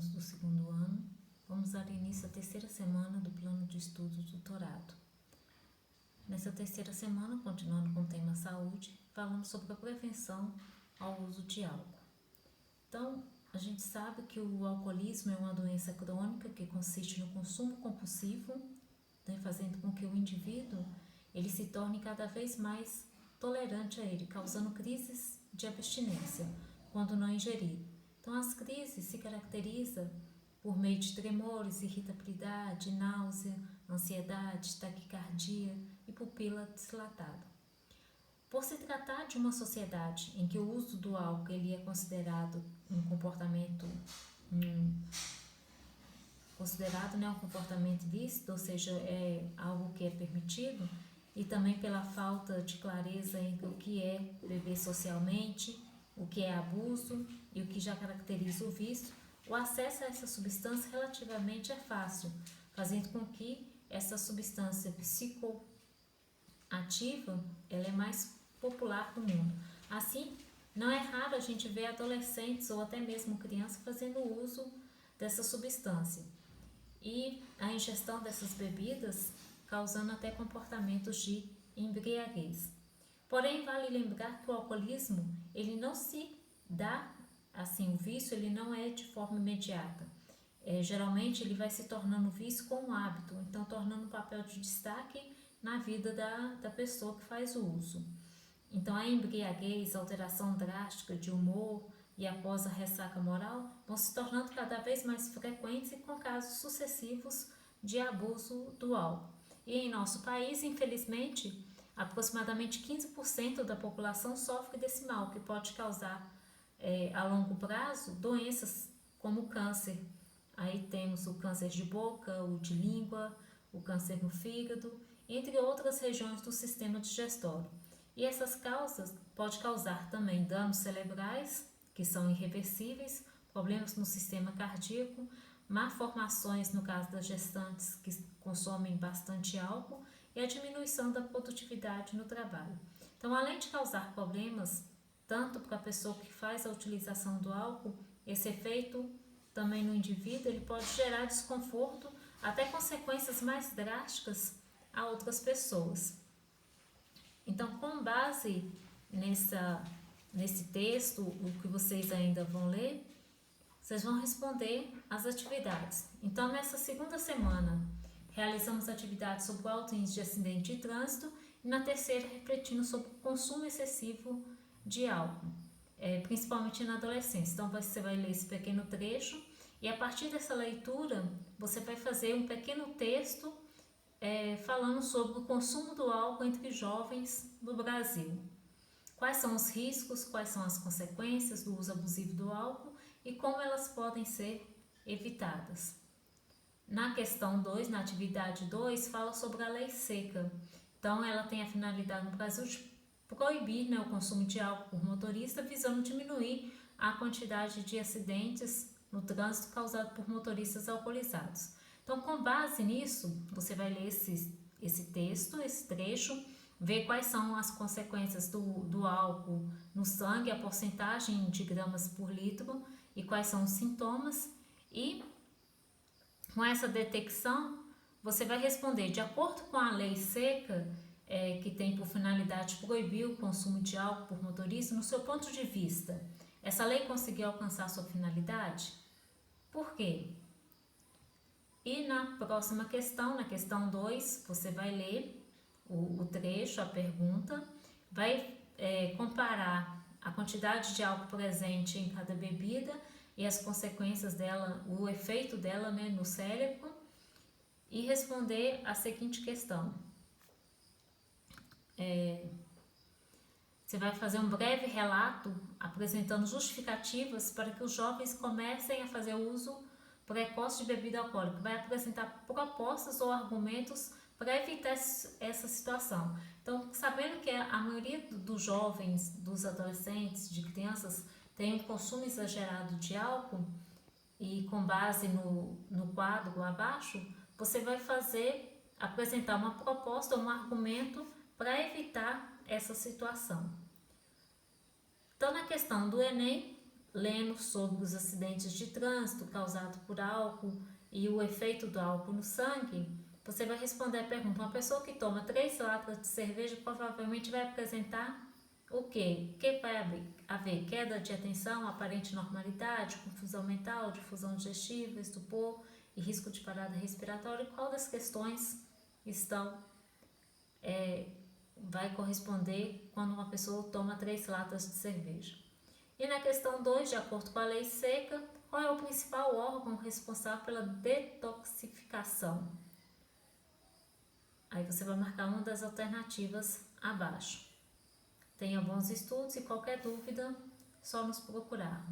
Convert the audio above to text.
alunos do segundo ano. Vamos dar início à terceira semana do plano de estudo do doutorado. Nessa terceira semana, continuando com o tema saúde, falamos sobre a prevenção ao uso de álcool. Então, a gente sabe que o alcoolismo é uma doença crônica que consiste no consumo compulsivo, né, fazendo com que o indivíduo ele se torne cada vez mais tolerante a ele, causando crises de abstinência quando não ingerido. Então, as crises se caracterizam por meio de tremores, irritabilidade, náusea, ansiedade, taquicardia e pupila dilatada. Por se tratar de uma sociedade em que o uso do álcool ele é considerado um comportamento um comportamento ilícito, ou seja, é algo que é permitido, e também pela falta de clareza entre o que é beber socialmente, o que é abuso e o que já caracteriza o vício, o acesso a essa substância relativamente é fácil, fazendo com que essa substância psicoativa ela é mais popular do mundo. Assim, não é raro a gente ver adolescentes ou até mesmo crianças fazendo uso dessa substância e a ingestão dessas bebidas causando até comportamentos de embriaguez. Porém, vale lembrar que o alcoolismo ele não se dá assim, o vício ele não é de forma imediata. Geralmente ele vai se tornando vício com um hábito, então tornando um papel de destaque na vida da pessoa que faz o uso. Então a embriaguez, a alteração drástica de humor e após a ressaca moral vão se tornando cada vez mais frequentes e com casos sucessivos de abuso do álcool. E em nosso país, infelizmente, aproximadamente 15% da população sofre desse mal, que pode causar a longo prazo doenças como câncer. Aí temos o câncer de boca, o de língua, o câncer no fígado, entre outras regiões do sistema digestório. E essas causas podem causar também danos cerebrais, que são irreversíveis, problemas no sistema cardíaco, malformações no caso das gestantes que consomem bastante álcool e a diminuição da produtividade no trabalho. Então, além de causar problemas, tanto para a pessoa que faz a utilização do álcool, esse efeito também no indivíduo ele pode gerar desconforto, até consequências mais drásticas a outras pessoas. Então, com base nesse texto, o que vocês ainda vão ler, vocês vão responder as atividades. Então, nessa segunda semana, realizamos atividades sobre o alto índice de acidente de trânsito e na terceira, refletindo sobre o consumo excessivo de álcool, principalmente na adolescência. Então, você vai ler esse pequeno trecho e a partir dessa leitura, você vai fazer um pequeno texto falando sobre o consumo do álcool entre jovens no Brasil. Quais são os riscos, quais são as consequências do uso abusivo do álcool e como elas podem ser evitadas. Na questão 2, na atividade 2, fala sobre a lei seca. Então, ela tem a finalidade no Brasil de proibir o consumo de álcool por motorista, visando diminuir a quantidade de acidentes no trânsito causado por motoristas alcoolizados. Então, com base nisso, você vai ler esse texto, esse trecho, ver quais são as consequências do álcool no sangue, a porcentagem de gramas por litro e quais são os sintomas. E com essa detecção, você vai responder de acordo com a lei seca, que tem por finalidade proibir o consumo de álcool por motorista, no seu ponto de vista, essa lei conseguiu alcançar sua finalidade? Por quê? E na próxima questão, na questão 2, você vai ler o trecho, a pergunta, vai comparar a quantidade de álcool presente em cada bebida e as consequências dela, o efeito dela no cérebro e responder a seguinte questão. Você vai fazer um breve relato apresentando justificativas para que os jovens comecem a fazer uso precoce de bebida alcoólica. Vai apresentar propostas ou argumentos para evitar essa situação. Então, sabendo que a maioria dos jovens, dos adolescentes, de crianças, tem um consumo exagerado de álcool e com base no quadro abaixo, você vai apresentar uma proposta ou um argumento para evitar essa situação. Então, na questão do Enem, lendo sobre os acidentes de trânsito causados por álcool e o efeito do álcool no sangue, você vai responder a pergunta: uma pessoa que toma 3 latas de cerveja provavelmente vai apresentar o quê? O que vai haver? Queda de atenção, aparente normalidade, confusão mental, difusão digestiva, estupor e risco de parada respiratória. Qual das questões vai corresponder quando uma pessoa toma 3 latas de cerveja? E na questão 2, de acordo com a lei seca, qual é o principal órgão responsável pela detoxificação? Aí você vai marcar uma das alternativas abaixo. Tenha bons estudos e qualquer dúvida, só nos procurar.